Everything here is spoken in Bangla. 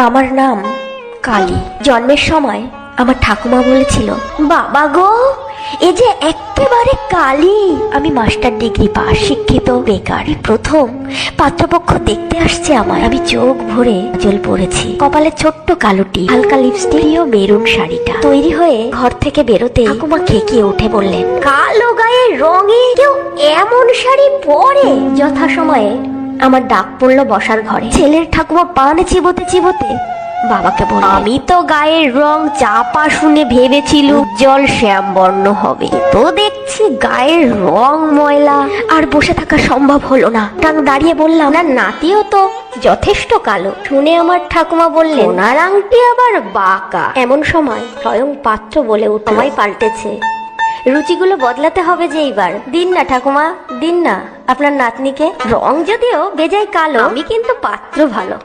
আমার নাম কালী। জন্মের সময় আমার ঠাকুমা বলেছিল, বাবা গো এ যে একেবারে কালী। আমি মাস্টার ডিগ্রি পাস, শিক্ষিত, বেকার। প্রথম পাত্রপক্ষ দেখতে আসছে আমায়। আমি চোখ ভরে জল পড়েছি, কপালে ছোট্ট কালো টিপ, হালকা লিপস্টিক ও মেরুন শাড়িটা। তৈরি হয়ে ঘর থেকে বেরোতে ঠাকুমা খেকিয়ে উঠে বললেন, কালো গায়ের রঙে কেউ এমন শাড়ি পরে? যথাসময়ে আমার ডাক পড়লো বসার ঘরে। ছেলের ঠাকুমা পান চিবোতে চিবোতে বাবাকে বলল, আমি তো গায়ের রং চাপা শুনে ভেবেছিল উজ্জ্বল শ্যাম বর্ণ হবে, তো দেখছি গায়ের রং ময়লা। আর বসে থাকা সম্ভব হলো না, দাঁড়িয়ে বললাম, না নাতিও তো যথেষ্ট কালো। শুনে আমার ঠাকুমা বললেন, ওনার আংটি আবার বাঁকা। এমন সময় স্বয়ং পাত্র বলে উঠল, সময় পাল্টেছে, রুচিগুলো বদলাতে হবে যে এইবার। দিন না ঠাকুমা, দিন না আপনার নাতনিকে। রং যদিও বেজায় কালো, আমি কিন্তু পাত্র ভালো।